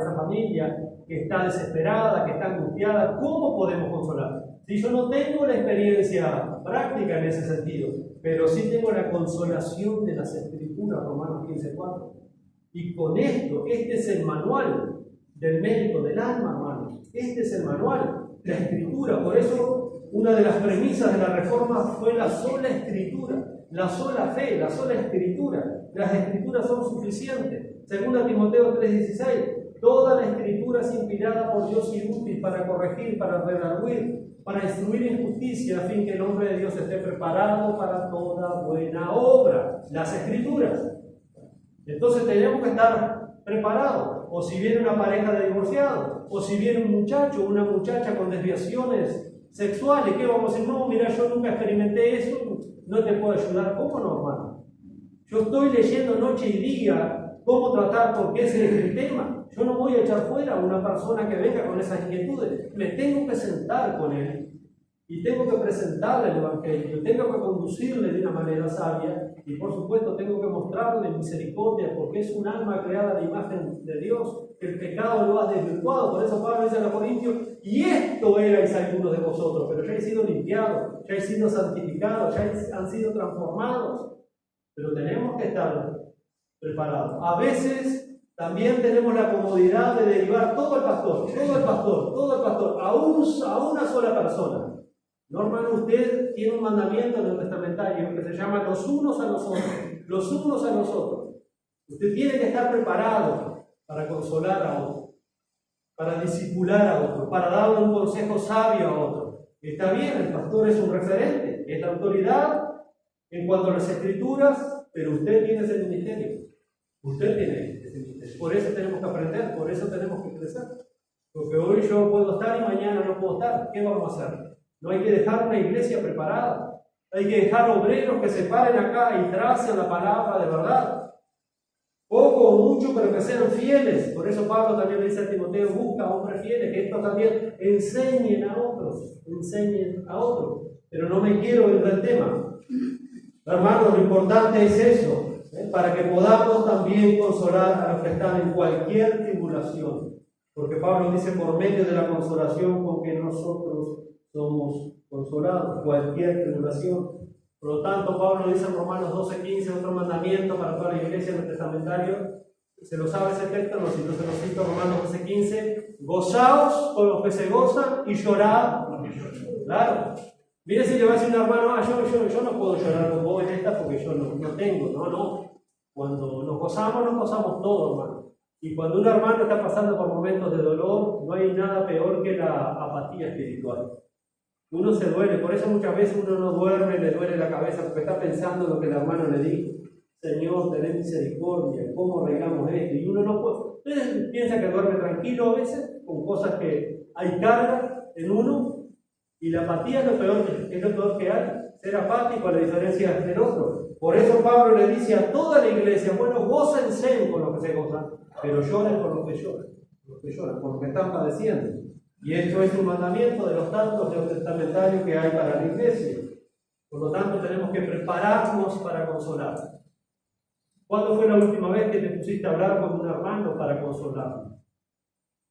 esa familia que está desesperada, que está angustiada. ¿Cómo podemos consolar? Si yo no tengo la experiencia práctica en ese sentido, pero sí tengo la consolación de las Escrituras, Romanos 15:4. Y con esto, este es el manual del médico del alma, hermanos. Este es el manual, la Escritura. Por eso, una de las premisas de la Reforma fue la sola Escritura, la sola fe, la sola Escritura. Las Escrituras son suficientes. 2 Timoteo 3:16. Toda la Escritura es inspirada por Dios y útil para corregir, para redarguir, para instruir en justicia, a fin que el hombre de Dios esté preparado para toda buena obra. Las Escrituras. Entonces tenemos que estar preparados. O si viene una pareja de divorciados, o si viene un muchacho o una muchacha con desviaciones sexuales, ¿qué vamos a decir? No, mira, yo nunca experimenté eso, no te puedo ayudar. ¿Cómo no, hermano? Yo estoy leyendo noche y día cómo tratar, porque ese es el tema. Yo no voy a echar fuera a una persona que venga con esas inquietudes. Me tengo que sentar con él y tengo que presentarle el Evangelio, tengo que conducirle de una manera sabia y por supuesto tengo que mostrarle misericordia, porque es un alma creada a la imagen de Dios, que el pecado lo ha desvirtuado. Por eso Pablo dice a los Corintios: y esto erais algunos de vosotros, pero ya he sido limpiados, ya he sido santificados, ya han sido transformados. Pero tenemos que estar preparados. A veces también tenemos la comodidad de derivar todo el pastor, a una sola persona. No, hermano, usted tiene un mandamiento en el testamentario que se llama los unos a los otros. Usted tiene que estar preparado para consolar a otro, para discipular a otro, para darle un consejo sabio a otro. Está bien, el pastor es un referente, es la autoridad en cuanto a las Escrituras, pero usted tiene ese ministerio. Usted tiene ese ministerio. Por eso tenemos que aprender, por eso tenemos que crecer. Porque hoy yo puedo estar y mañana no puedo estar. ¿Qué vamos a hacer? No hay que dejar una iglesia preparada. Hay que dejar obreros que se paren acá y tracen la palabra de verdad. Poco o mucho, pero que sean fieles. Por eso Pablo también le dice a Timoteo: busca hombres fieles, que estos también enseñen a otros. Pero no me quiero ir del tema. Hermanos, lo importante es eso, para que podamos también consolar a los que están en cualquier tribulación. Porque Pablo dice: por medio de la consolación con que nosotros somos consolados, cualquier tribulación. Por lo tanto, Pablo dice en Romanos 12:15, otro mandamiento para toda la iglesia en el testamentario. Se lo sabe ese texto, no se lo cito, Romanos 12:15: gozaos con los que se gozan y llorad. Claro. Mire, si le va a decir un hermano: yo no puedo llorar con vos en esta porque yo no tengo. No. Cuando nos gozamos todos, hermano. Y cuando un hermano está pasando por momentos de dolor, no hay nada peor que la apatía espiritual. Uno se duele, por eso muchas veces uno no duerme, le duele la cabeza, porque está pensando en lo que el hermano le dijo. Señor, ten misericordia, ¿cómo arreglamos esto? Y uno no puede. Ustedes piensan que duerme tranquilo a veces, con cosas que hay carga en uno, y la apatía es lo peor que hay. Ser apático a la diferencia del otro. Por eso Pablo le dice a toda la iglesia: bueno, gócense con los que se gozan, pero lloren por los que lloran, por los que están padeciendo. Y esto es un mandamiento de los tantos neotestamentarios que hay para la iglesia. Por lo tanto, tenemos que prepararnos para consolar. ¿Cuándo fue la última vez que te pusiste a hablar con un hermano para consolarlo?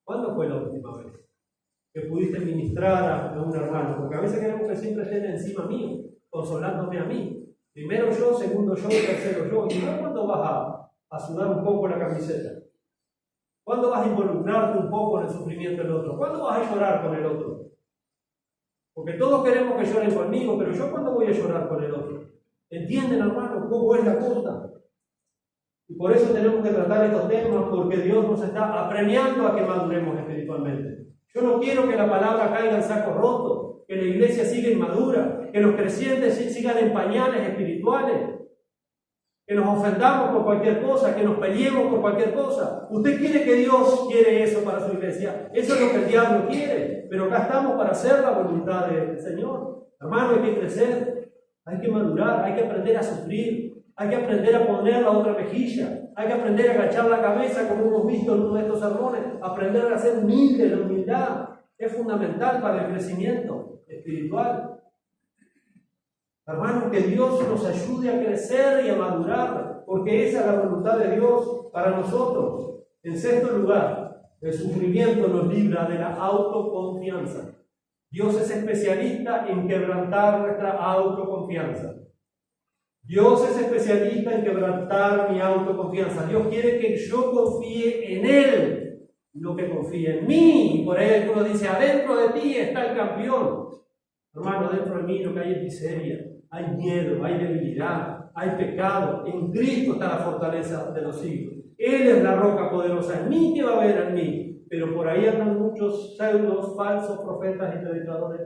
¿Cuándo fue la última vez que pudiste ministrar a un hermano? Porque a veces queremos que siempre estén encima mío, consolándome a mí. Primero yo, segundo yo, tercero yo. ¿Y no cuándo vas a sudar un poco la camiseta? ¿Cuándo vas a involucrarte un poco en el sufrimiento del otro? ¿Cuándo vas a llorar con el otro? Porque todos queremos que lloren conmigo, pero ¿yo cuándo voy a llorar con el otro? ¿Entienden, hermano, cómo es la cosa? Y por eso tenemos que tratar estos temas, porque Dios nos está apremiando a que maduremos espiritualmente. Yo no quiero que la palabra caiga en saco roto, que la iglesia siga inmadura, que los creyentes sigan en pañales espirituales, que nos ofendamos por cualquier cosa, que nos peleemos por cualquier cosa. ¿Usted quiere quiere eso para su iglesia? Eso es lo que el diablo quiere, pero acá estamos para hacer la voluntad del Señor. Hermano, hay que crecer, hay que madurar, hay que aprender a sufrir, hay que aprender a poner la otra mejilla, hay que aprender a agachar la cabeza, como hemos visto en uno de estos sermones, aprender a ser humilde. La humildad es fundamental para el crecimiento espiritual. Hermanos, que Dios nos ayude a crecer y a madurar, porque esa es la voluntad de Dios para nosotros. En sexto lugar, El sufrimiento nos libra de la autoconfianza. Dios es especialista en quebrantar nuestra autoconfianza. Dios es especialista en quebrantar mi autoconfianza. Dios quiere que yo confíe en Él, no que confíe en mí. Y por ahí uno dice, adentro de ti está el campeón. Hermano, dentro de mí lo que hay es miseria, hay miedo, hay debilidad, hay pecado. En Cristo está la fortaleza de los siglos. Él es la roca poderosa. En mí, ¿qué va a haber en mí? Pero por ahí andan muchos pseudos, falsos profetas y predicadores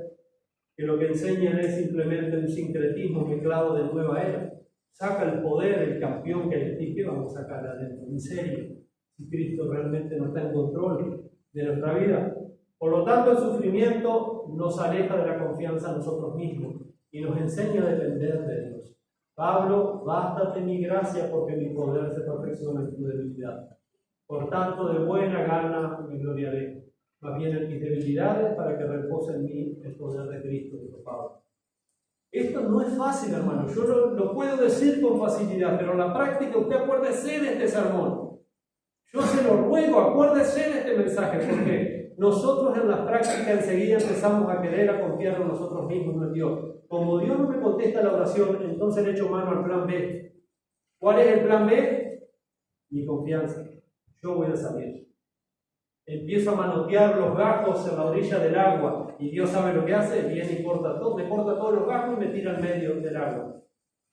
que lo que enseñan es simplemente un sincretismo mezclado de nueva era. Saca el poder, el campeón que hay en ti. ¿Qué vamos a sacar de adentro? Miseria. Si Cristo realmente no está en control de nuestra vida. Por lo tanto, el sufrimiento nos aleja de la confianza en nosotros mismos y nos enseña a depender de Dios. Pablo, bástate mi gracia porque mi poder se perfecciona en tu debilidad. Por tanto, de buena gana me gloriaré, más bien en mis debilidades, para que repose en mí el poder de Cristo, dijo Pablo. Esto no es fácil, hermano. Yo lo puedo decir con facilidad, pero en la práctica usted acuérdese de este sermón. Yo se lo ruego, acuérdese de este mensaje, porque nosotros en la práctica enseguida empezamos a querer a confiar en nosotros mismos, no en Dios. Como Dios no me contesta la oración, entonces le echo mano al plan B. ¿Cuál es el plan B? Mi confianza. Yo voy a salir. Empiezo a manotear los gajos en la orilla del agua y Dios sabe lo que hace, viene y corta todo, me corta todos los gajos y me tira al medio del agua.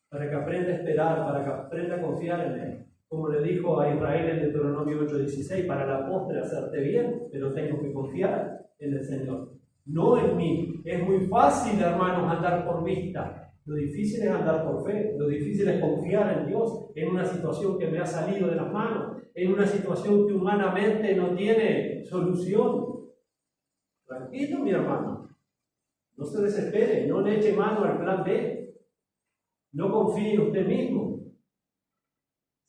Para que aprenda a esperar, para que aprenda a confiar en Él. Como le dijo a Israel en Deuteronomio 8:16, para la postre hacerte bien, pero tengo que confiar en el Señor. No en mí. Es muy fácil, hermanos, andar por vista. Lo difícil es andar por fe. Lo difícil es confiar en Dios en una situación que me ha salido de las manos, en una situación que humanamente no tiene solución. Tranquilo, mi hermano. No se desespere, no le eche mano al plan B. No confíe en usted mismo.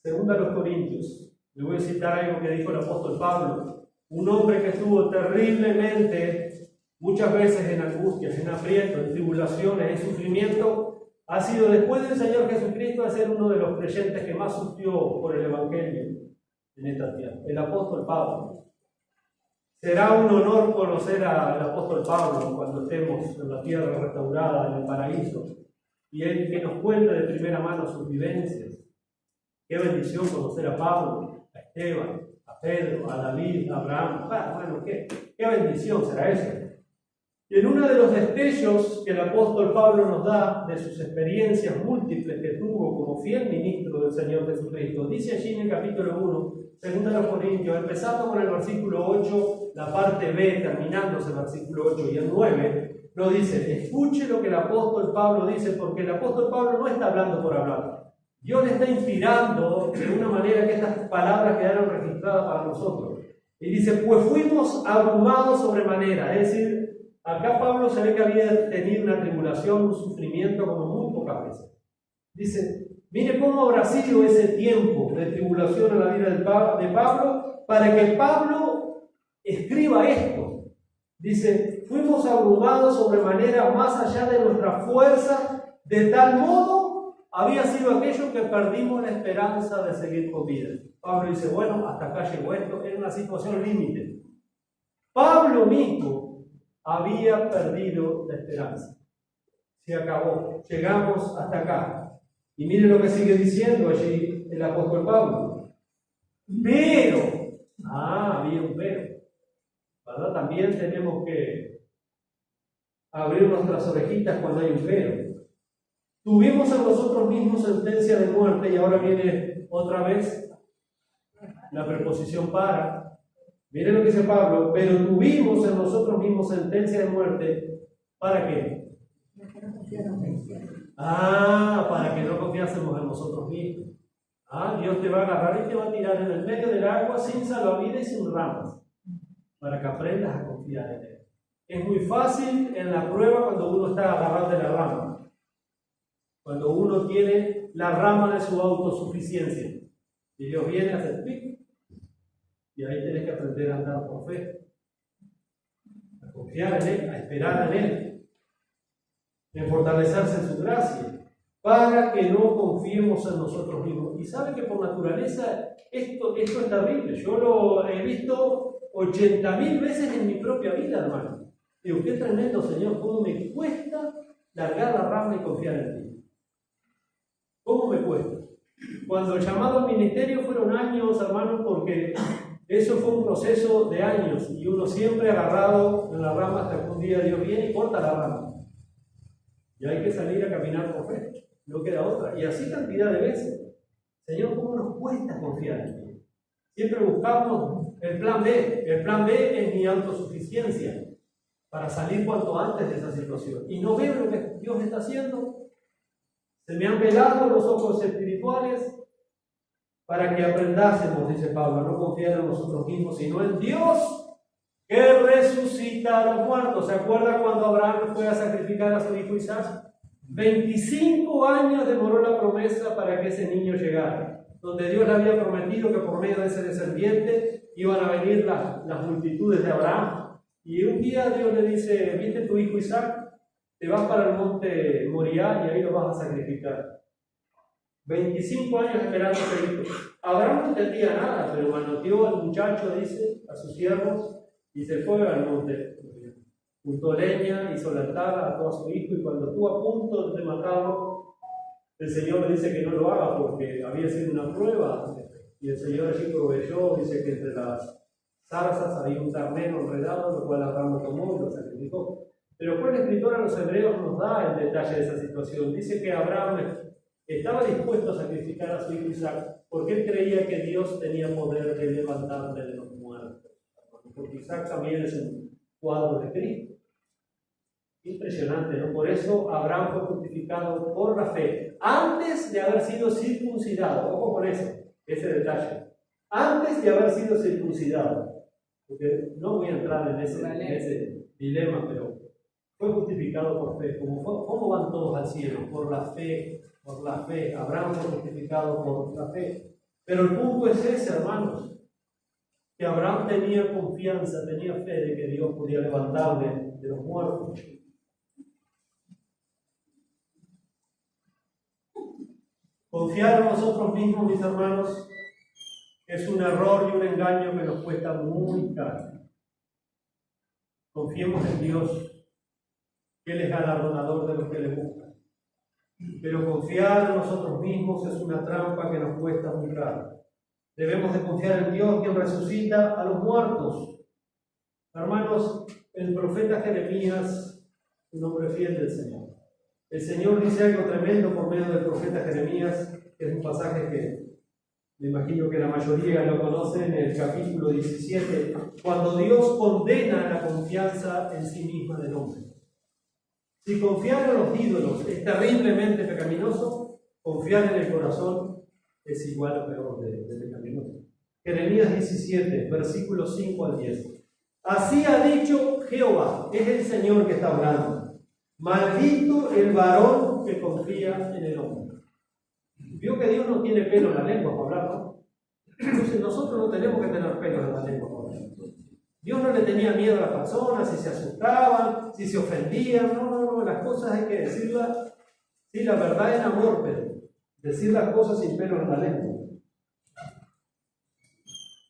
Segunda a los Corintios. Le voy a citar algo que dijo el apóstol Pablo. Un hombre que estuvo terriblemente, muchas veces en angustias, en aprietos, en tribulaciones, en sufrimiento, ha sido después del Señor Jesucristo a ser uno de los creyentes que más sufrió por el Evangelio en esta tierra. El apóstol Pablo. Será un honor conocer al apóstol Pablo cuando estemos en la tierra restaurada, en el paraíso, y él que nos cuente de primera mano sus vivencias. Qué bendición conocer a Pablo, a Esteban, a Pedro, a David, a Abraham. Bueno, qué bendición será eso. Y en uno de los destellos que el apóstol Pablo nos da de sus experiencias múltiples que tuvo como fiel ministro del Señor Jesucristo, dice allí en el capítulo 1, segunda de los Corintios, empezando con el versículo 8, la parte B, terminándose el versículo 8 y el 9, nos dice, escuche lo que el apóstol Pablo dice, porque el apóstol Pablo no está hablando por hablar. Dios le está inspirando de una manera que estas palabras quedaron registradas para nosotros. Y dice, pues fuimos abrumados sobremanera. Es decir, acá Pablo se ve que había tenido una tribulación, un sufrimiento como muy pocas veces. Dice, mire cómo habrá sido ese tiempo de tribulación en la vida de Pablo, para que Pablo escriba esto. Dice, fuimos abrumados sobremanera más allá de nuestra fuerza, de tal modo había sido aquello que perdimos la esperanza de seguir con vida. Pablo dice, bueno, hasta acá llegó esto, era una situación límite. Pablo mismo había perdido la esperanza. Se acabó, llegamos hasta acá. Y miren lo que sigue diciendo allí el apóstol Pablo. Pero, había un pero, ¿verdad? También tenemos que abrir nuestras orejitas cuando hay un pero. Tuvimos a nosotros mismos sentencia de muerte, y ahora viene otra vez la preposición para. Miren lo que dice Pablo, pero tuvimos en nosotros mismos sentencia de muerte, ¿para qué? Para que no confiásemos en nosotros mismos. Dios te va a agarrar y te va a tirar en el medio del agua sin salvavidas y sin ramas, para que aprendas a confiar en Él. Es muy fácil en la prueba cuando uno está agarrado de la rama. Cuando uno tiene la rama de su autosuficiencia. Y Dios viene a hacer pic. Y ahí tienes que aprender a andar por fe. A confiar en Él, a esperar en Él. En fortalecerse en su gracia. Para que no confiemos en nosotros mismos. Y sabe que por naturaleza esto es terrible. Yo lo he visto 80.000 veces en mi propia vida, hermano. Digo, qué tremendo, Señor, cómo me cuesta largar la rama y confiar en ti. ¿Cómo me cuesta? Cuando el llamado al ministerio fueron años, hermano, porque eso fue un proceso de años y uno siempre agarrado en la rama hasta que un día Dios viene y corta la rama. Y hay que salir a caminar por fe, no queda otra. Y así cantidad de veces. Señor, ¿cómo nos cuesta confiar en ti? Siempre buscamos el plan B. El plan B es mi autosuficiencia para salir cuanto antes de esa situación. Y no veo lo que Dios está haciendo. Se me han velado los ojos espirituales para que aprendásemos, dice Pablo, a no confiar en nosotros mismos, sino en Dios que resucita a los muertos. ¿Se acuerda cuando Abraham fue a sacrificar a su hijo Isaac? 25 años demoró la promesa para que ese niño llegara, donde Dios le había prometido que por medio de ese descendiente iban a venir las multitudes de Abraham. Y un día Dios le dice, ¿viste tu hijo Isaac? Te vas para el monte Moriah y ahí lo vas a sacrificar. 25 años esperando a ese hijo. Abraham no entendía nada, pero manoteó al muchacho, dice, a sus siervos, y se fue al monte. Juntó leña, hizo la altar, ató a su hijo, y cuando estuvo a punto de matarlo, el Señor le dice que no lo haga porque había sido una prueba. Y el Señor allí proveyó, dice que entre las zarzas había un ternero enredado, lo cual Abraham lo tomó y lo sacrificó. Pero después el escritor a los hebreos nos da el detalle de esa situación. Dice que Abraham estaba dispuesto a sacrificar a su hijo Isaac porque él creía que Dios tenía poder de levantarle de los muertos. Porque Isaac también es un cuadro de Cristo. Impresionante, ¿no? Por eso Abraham fue justificado por la fe, antes de haber sido circuncidado. Ojo con eso, ese detalle. Antes de haber sido circuncidado. Porque no voy a entrar en ese dilema, pero fue justificado por fe. ¿Cómo van todos al cielo? Por la fe, por la fe. Abraham fue justificado por la fe. Pero el punto es ese, hermanos, que Abraham tenía confianza, tenía fe de que Dios podía levantarle de los muertos. Confiar en nosotros mismos, mis hermanos, es un error y un engaño que nos cuesta muy caro. Confiemos en Dios, que Él es galardonador de los que le buscan. Pero confiar en nosotros mismos es una trampa que nos cuesta muy caro. Debemos de confiar en Dios, quien resucita a los muertos. Hermanos, el profeta Jeremías, un hombre fiel del Señor. El Señor dice algo tremendo por medio del profeta Jeremías, que es un pasaje que me imagino que la mayoría lo conoce, en el capítulo 17, cuando Dios condena la confianza en sí misma del hombre. Si confiar en los ídolos es terriblemente pecaminoso, confiar en el corazón es igual o peor de pecaminoso. Jeremías 17, versículos 5 al 10. Así ha dicho Jehová, es el Señor que está hablando. Maldito el varón que confía en el hombre. Vio que Dios no tiene pelo en la lengua para hablar, ¿no? Entonces nosotros no tenemos que tener pelo en la lengua para hablar. Dios no le tenía miedo a las personas, si se asustaban, si se ofendían. No, las cosas hay que decirlas. Sí, la verdad es amor, pero decir las cosas sin pelo en la lengua.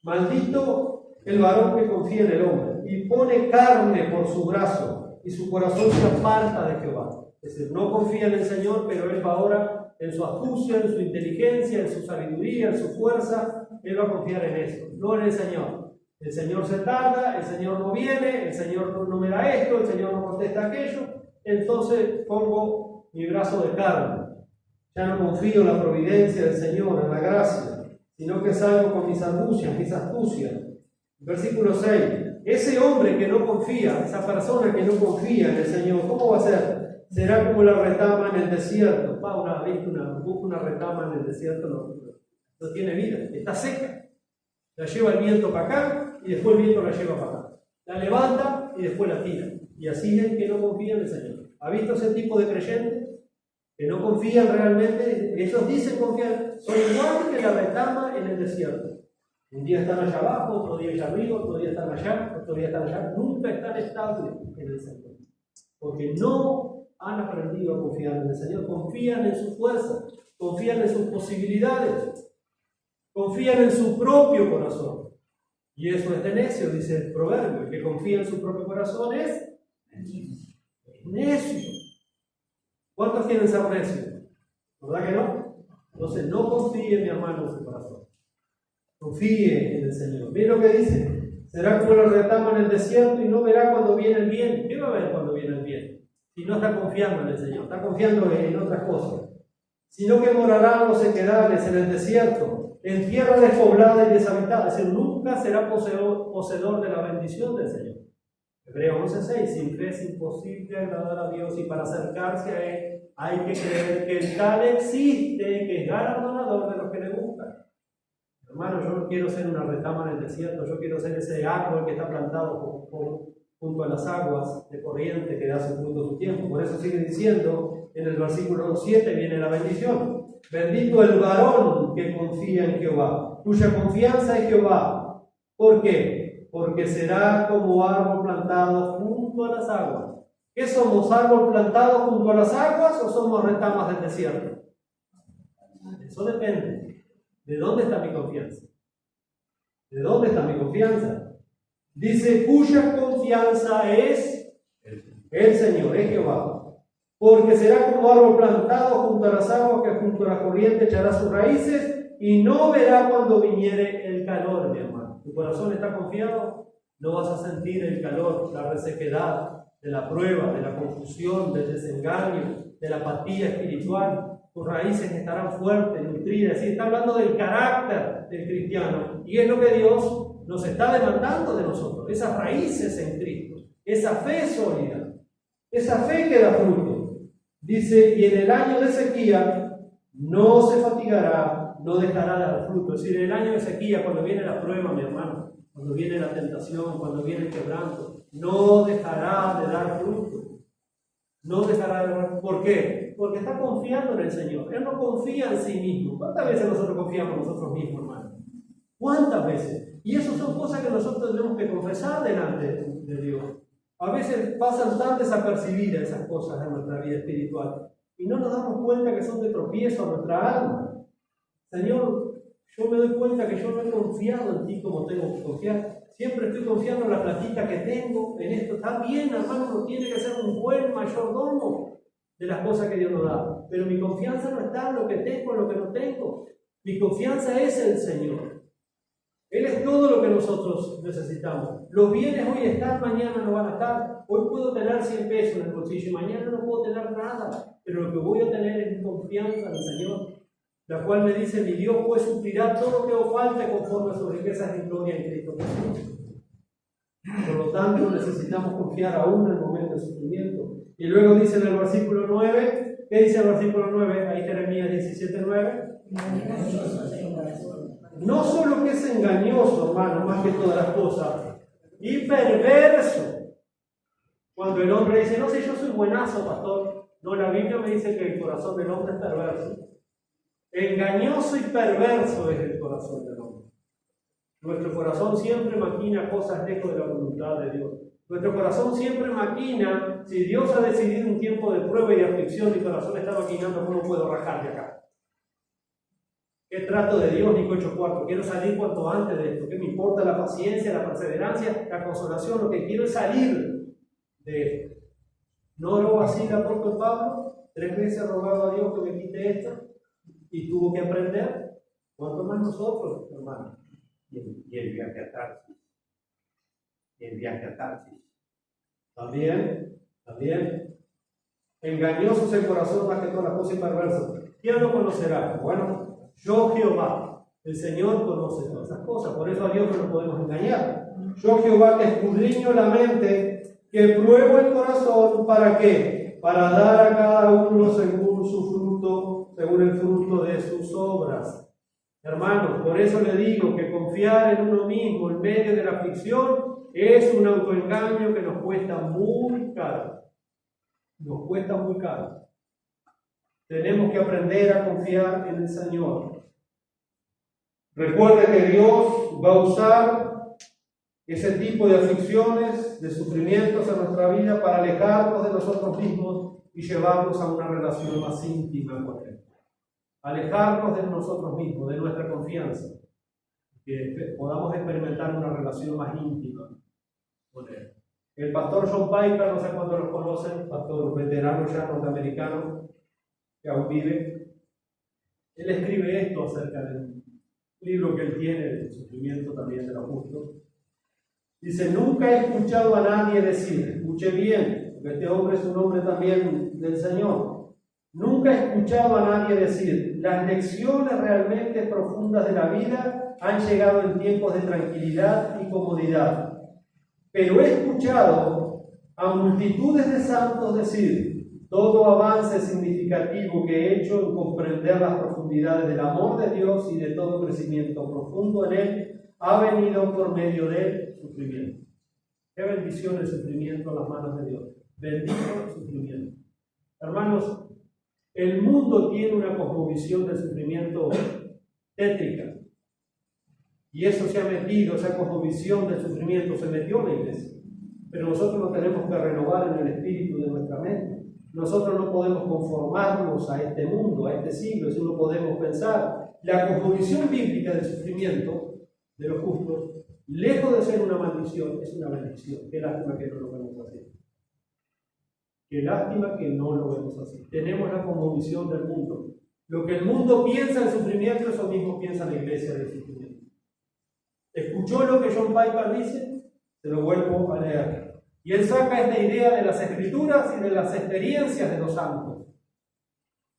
Maldito el varón que confía en el hombre y pone carne por su brazo, y su corazón se aparta de Jehová. Es decir, no confía en el Señor, pero él va ahora en su astucia, en su inteligencia, en su sabiduría, en su fuerza. Él va a confiar en eso, no en el Señor. El Señor se tarda, el Señor no viene, el Señor no me da esto, el Señor no contesta aquello. Entonces pongo mi brazo de carne. Ya no confío en la providencia del Señor, en la gracia, sino que salgo con mis argucias, mis astucias. Versículo 6. Ese hombre que no confía, esa persona que no confía en el Señor, ¿cómo va a ser? Será como la retama en el desierto. Paula, ¿viste una retama en el desierto? No tiene vida, está seca. La lleva el viento para acá y después el viento la lleva para acá. La levanta y después la tira. Y así es el que no confía en el Señor. ¿Ha visto ese tipo de creyentes? Que no confían realmente. Ellos dicen confiar. Son igual que la retama en el desierto. Un día están allá abajo, otro día allá arriba, otro día están allá, otro día están allá. Nunca están estables en el Señor. Porque no han aprendido a confiar en el Señor. Confían en su fuerza, confían en sus posibilidades, confían en su propio corazón. Y eso es de necio, dice el proverbio. El que confía en su propio corazón es necio. ¿Cuántos quieren ser necios? ¿Verdad que no? Entonces no confíe, mi hermano, en su corazón. Confíe en el Señor. Mire lo que dice. Será como la retama en el desierto y no verá cuando viene el bien. ¿Qué va a ver cuando viene el bien? Si no está confiando en el Señor, está confiando en otras cosas. Sino que morará en los sequedales, en el desierto, en tierra despoblada y deshabitada. Es decir, nunca será poseedor de la bendición del Señor. Hebreos 11:6. Sin fe es imposible agradar a Dios, y para acercarse a Él hay que creer que el tal existe, que es galardonador de los que le buscan. Hermano, yo no quiero ser una retama en el desierto, yo quiero ser ese árbol que está plantado junto a las aguas de corriente que da su fruto a su tiempo. Por eso sigue diciendo en el versículo 7, viene la bendición. Bendito el varón que confía en Jehová, cuya confianza es Jehová. ¿Por qué? Porque será como árbol plantado junto a las aguas. ¿Qué somos? ¿Árbol plantado junto a las aguas o somos retamas del desierto? Eso depende. ¿De dónde está mi confianza? ¿De dónde está mi confianza? Dice, cuya confianza es el Señor, es Jehová. Porque será como árbol plantado junto a las aguas, que junto a la corriente echará sus raíces y no verá cuando viniere el calor, mi hermano. ¿Tu corazón está confiado? No vas a sentir el calor, la resequedad de la prueba, de la confusión, del desengaño, de la apatía espiritual. Tus raíces estarán fuertes, nutridas. ¿Sí? Está hablando del carácter del cristiano. Y es lo que Dios nos está demandando de nosotros. Esas raíces en Cristo. Esa fe sólida. Esa fe que da fruto. Dice, y en el año de sequía no se fatigará, no dejará de dar fruto. Es decir, en el año de sequía, cuando viene la prueba, mi hermano, cuando viene la tentación, cuando viene el quebranto, no dejará de dar fruto. No dejará de dar fruto. ¿Por qué? Porque está confiando en el Señor. Él no confía en sí mismo. ¿Cuántas veces nosotros confiamos en nosotros mismos, hermano? ¿Cuántas veces? Y eso son cosas que nosotros tenemos que confesar delante de Dios. A veces pasan tan desapercibidas esas cosas en nuestra vida espiritual y no nos damos cuenta que son de tropiezo a nuestra alma. Señor, yo me doy cuenta que yo no he confiado en ti como tengo que confiar. Siempre estoy confiando en la platita que tengo, en esto. Está bien, hermano, uno tiene que ser un buen mayordomo de las cosas que Dios nos da. Pero mi confianza no está en lo que tengo, en lo que no tengo. Mi confianza es en el Señor. Él es todo lo que nosotros necesitamos. Los bienes hoy están, mañana no van a estar. Hoy puedo tener 100 pesos en el bolsillo y mañana no puedo tener nada. Pero lo que voy a tener es mi confianza en el Señor, la cual me dice, mi Dios pues suplirá todo lo que os falte conforme a sus riquezas en gloria en Cristo Jesús. Por lo tanto, necesitamos confiar aún en el momento de sufrimiento. Y luego dice en el versículo 9, ¿qué dice el versículo 9? Ahí Jeremías 17:9. No solo que es engañoso, hermano, más que todas las cosas, y perverso. Cuando el hombre dice, no sé, yo soy buenazo, pastor. No, la Biblia me dice que el corazón del hombre es perverso. Engañoso y perverso es el corazón del hombre. Nuestro corazón siempre maquina cosas lejos de la voluntad de Dios. Nuestro corazón siempre maquina, si Dios ha decidido un tiempo de prueba y de aflicción, mi corazón está maquinando, ¿cómo puedo rajar de acá? ¿Qué trato de Dios, Nico 8:4? Quiero salir cuanto antes de esto. ¿Qué me importa la paciencia, la perseverancia, la consolación? Lo que quiero es salir de esto. ¿No oró así el apóstol Pablo? 3 veces rogado a Dios que me quite esto y tuvo que aprender. ¿Cuánto más nosotros, hermanos? Y el viaje a Tarsis. También. Engañoso es el corazón más que todas las cosas y perverso. ¿Quién lo conocerá? Bueno, yo Jehová, el Señor conoce todas esas cosas, por eso a Dios no lo podemos engañar. Yo Jehová que escudriño la mente, que pruebo el corazón, ¿para qué? Para dar a cada uno según su fruto, según el fruto de sus obras. Hermanos, por eso le digo que confiar en uno mismo en medio de la aflicción es un autoengaño que nos cuesta muy caro. Nos cuesta muy caro. Tenemos que aprender a confiar en el Señor. Recuerde que Dios va a usar ese tipo de aflicciones, de sufrimientos en nuestra vida para alejarnos de nosotros mismos y llevarnos a una relación más íntima con Él. Alejarnos de nosotros mismos, de nuestra confianza. que podamos experimentar una relación más íntima con Él. El pastor John Piper, no sé cuántos lo conocen, pastor veterano ya norteamericano, que aún vive, él escribe esto acerca del libro que él tiene, del sufrimiento también de los justos. Dice: nunca he escuchado a nadie decir, escuche bien, porque este hombre es un hombre también del Señor, nunca he escuchado a nadie decir, las lecciones realmente profundas de la vida han llegado en tiempos de tranquilidad y comodidad. Pero he escuchado a multitudes de santos decir, todo avance significativo que he hecho en comprender las profundidades del amor de Dios y de todo crecimiento profundo en Él ha venido por medio del sufrimiento. Qué bendición el sufrimiento en las manos de Dios. Bendito el sufrimiento. Hermanos, el mundo tiene una cosmovisión del sufrimiento tétrica. Y eso se ha metido, esa cosmovisión del sufrimiento se metió en la iglesia. Pero nosotros nos tenemos que renovar en el espíritu de nuestra mente. Nosotros no podemos conformarnos a este mundo, a este siglo, sino podemos pensar. La cosmovisión bíblica del sufrimiento de los justos, lejos de ser una maldición, es una bendición. Qué lástima que no lo vemos así. Qué lástima que no lo vemos así. Tenemos la cosmovisión del mundo. Lo que el mundo piensa en sufrimiento, eso mismo piensa la iglesia del sufrimiento. ¿Escuchó lo que John Piper dice? Se lo vuelvo a leer. Y él saca esta idea de las escrituras y de las experiencias de los santos,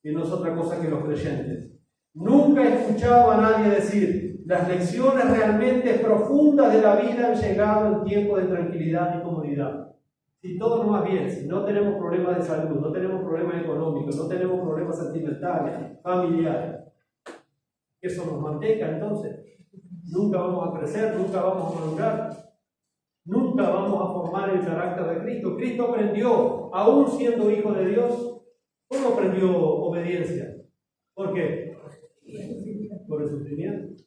que no es otra cosa que los creyentes. Nunca he escuchado a nadie decir, las lecciones realmente profundas de la vida han llegado en tiempo de tranquilidad y comodidad. Si todo nos va bien, si no tenemos problemas de salud, no tenemos problemas económicos, no tenemos problemas sentimentales, familiares, eso nos mantenga entonces. Nunca vamos a crecer, nunca vamos a madurar, nunca vamos a formar el carácter de Cristo. Cristo aprendió, aún siendo hijo de Dios, ¿cómo aprendió obediencia? ¿Por qué? Por el sufrimiento.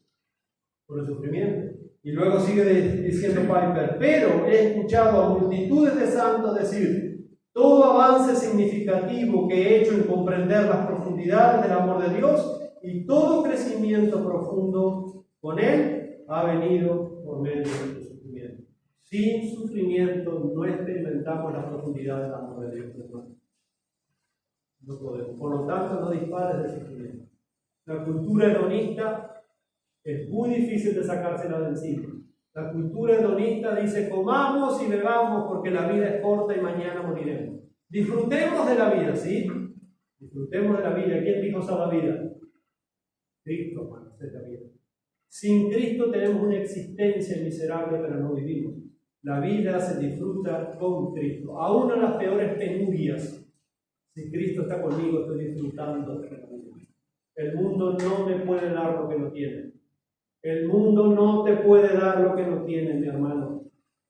Por el sufrimiento. Y luego sigue diciendo Piper, pero he escuchado a multitudes de santos decir, todo avance significativo que he hecho en comprender las profundidades del amor de Dios y todo crecimiento profundo con Él ha venido por medio del sufrimiento. Sin sufrimiento no experimentamos la profundidad del amor de Dios, hermano. No podemos. Por lo tanto, no dispares del sufrimiento. La cultura hedonista es muy difícil de sacársela de encima. La cultura hedonista dice, comamos y bebamos porque la vida es corta y mañana moriremos. Disfrutemos de la vida, ¿sí? Disfrutemos de la vida. ¿Quién dijo esa vida? Cristo, hermano, es la vida. Sin Cristo tenemos una existencia miserable, pero no vivimos. La vida se disfruta con Cristo. Aún en las peores penurias, si Cristo está conmigo, estoy disfrutando de la vida. El mundo no me puede dar lo que no tiene. El mundo no te puede dar lo que no tiene, mi hermano.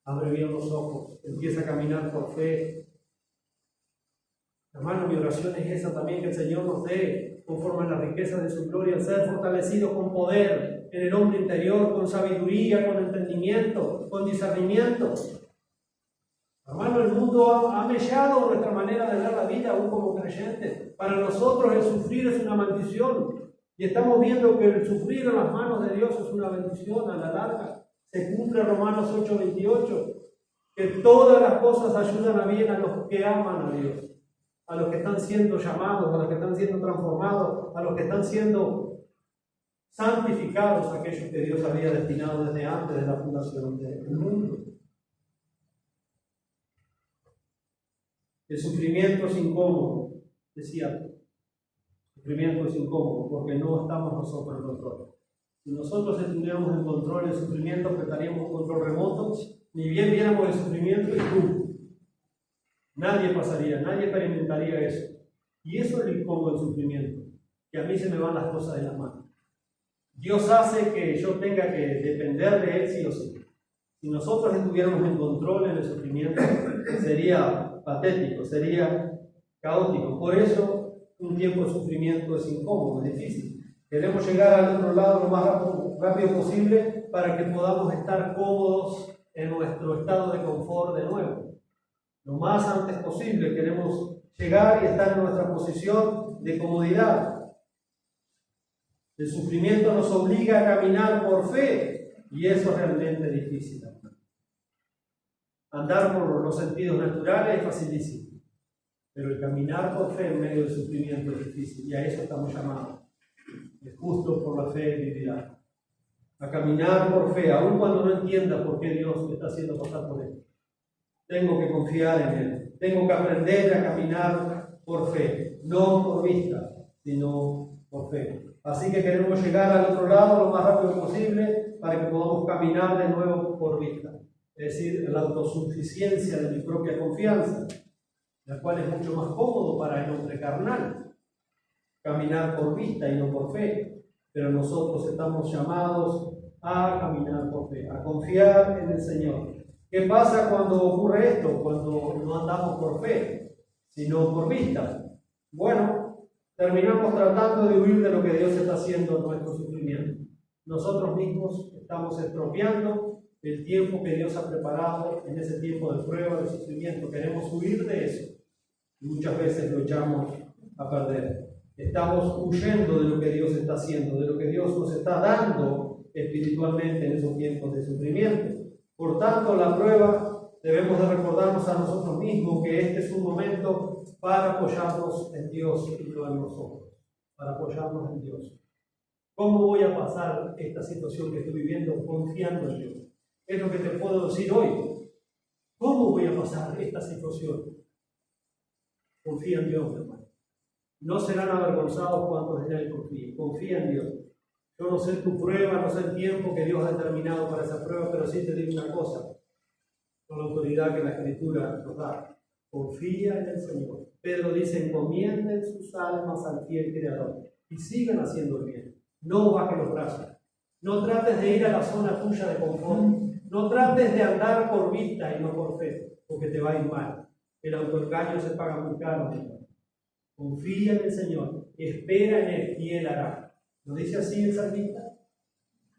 Abre bien los ojos, empieza a caminar por fe. Hermano, mi oración es esa también, que el Señor nos dé, conforme a la riqueza de su gloria, ser fortalecidos con poder en el hombre interior, con sabiduría, con entendimiento, con discernimiento. Hermano, el mundo ha mellado nuestra manera de ver la vida aún como creyentes. Para nosotros el sufrir es una maldición. Y estamos viendo que el sufrir en las manos de Dios es una bendición a la larga. Se cumple Romanos 8:28, que todas las cosas ayudan a bien a los que aman a Dios, a los que están siendo llamados, a los que están siendo transformados, a los que están siendo santificados, aquellos que Dios había destinado desde antes de la fundación del mundo. El sufrimiento es incómodo, es cierto. El sufrimiento es incómodo porque no estamos nosotros en control. Si nosotros estuviéramos en control del sufrimiento, apretaríamos un control remoto, ni bien viéramos el sufrimiento y ¡pum! Nadie pasaría, nadie experimentaría eso. Y eso es lo incómodo del sufrimiento, que a mí se me van las cosas de las manos. Dios hace que yo tenga que depender de Él sí o sí. Si nosotros estuviéramos en control en el sufrimiento, sería patético, sería caótico. Por eso, un tiempo de sufrimiento es incómodo, es difícil. Queremos llegar al otro lado lo más rápido posible para que podamos estar cómodos en nuestro estado de confort de nuevo. Lo más antes posible queremos llegar y estar en nuestra posición de comodidad. El sufrimiento nos obliga a caminar por fe Y eso es realmente difícil. Andar por los sentidos naturales es facilísimo, pero el caminar por fe en medio del sufrimiento es difícil, y a eso estamos llamados. Es justo por la fe vivirá. A caminar por fe, aun cuando no entienda por qué Dios me está haciendo pasar por esto. Tengo que confiar en Él. Tengo que aprender a caminar por fe, no por vista, sino por fe. Así que queremos llegar al otro lado lo más rápido posible para que podamos caminar de nuevo por vista. Es decir, la autosuficiencia de mi propia confianza, la cual es mucho más cómodo para el hombre carnal, caminar por vista y no por fe. Pero nosotros estamos llamados a caminar por fe, a confiar en el Señor. ¿Qué pasa cuando ocurre esto? Cuando no andamos por fe, sino por vista. Bueno, terminamos tratando de huir de lo que Dios está haciendo en nuestro sufrimiento. Nosotros mismos estamos estropeando el tiempo que Dios ha preparado en ese tiempo de prueba, de sufrimiento. Queremos huir de eso y muchas veces lo echamos a perder. Estamos huyendo de lo que Dios está haciendo, de lo que Dios nos está dando espiritualmente en esos tiempos de sufrimiento. Por tanto, la prueba debemos de recordarnos a nosotros mismos que este es un momento para apoyarnos en Dios y no en nosotros, para apoyarnos en Dios. ¿Cómo voy a pasar esta situación que estoy viviendo confiando en Dios? Es lo que te puedo decir hoy. ¿Cómo voy a pasar esta situación? Confía en Dios, hermano. No serán avergonzados cuando en Él confíen. Confía en Dios. Yo no sé tu prueba, no sé el tiempo que Dios ha determinado para esa prueba, pero sí te digo una cosa, con la autoridad que la Escritura nos da. Confía en el Señor. Pedro dice, encomienden sus almas al fiel Creador y sigan haciendo el bien. No bajes los brazos. No trates de ir a la zona tuya de confort. No trates de andar por vista y no por fe, porque te va a ir mal. El autoengaño se paga muy caro. Confía en el Señor, espera en Él y Él hará. ¿No dice así el salmista?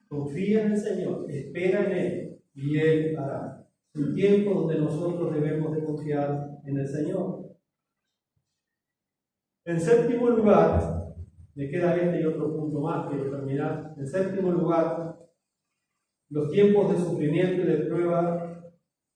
Confía en el Señor, espera en Él y Él hará. Es un tiempo donde nosotros debemos de confiar en el Señor. En séptimo lugar, me queda este y otro punto más, quiero terminar. En séptimo lugar, los tiempos de sufrimiento y de prueba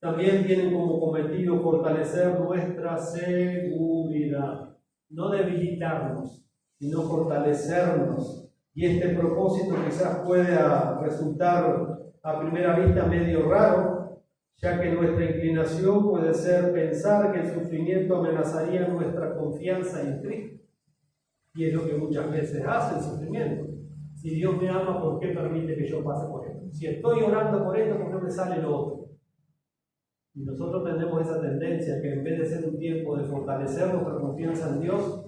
también tienen como cometido fortalecer nuestra seguridad. No debilitarnos, sino fortalecernos. Y este propósito quizás pueda resultar a primera vista medio raro, ya que nuestra inclinación puede ser pensar que el sufrimiento amenazaría nuestra confianza en Cristo. Y es lo que muchas veces hace el sufrimiento. Si Dios me ama, ¿por qué permite que yo pase por esto? Si estoy orando por esto, ¿por qué no me sale lo otro? Y nosotros tenemos esa tendencia que en vez de ser un tiempo de fortalecer nuestra confianza en Dios,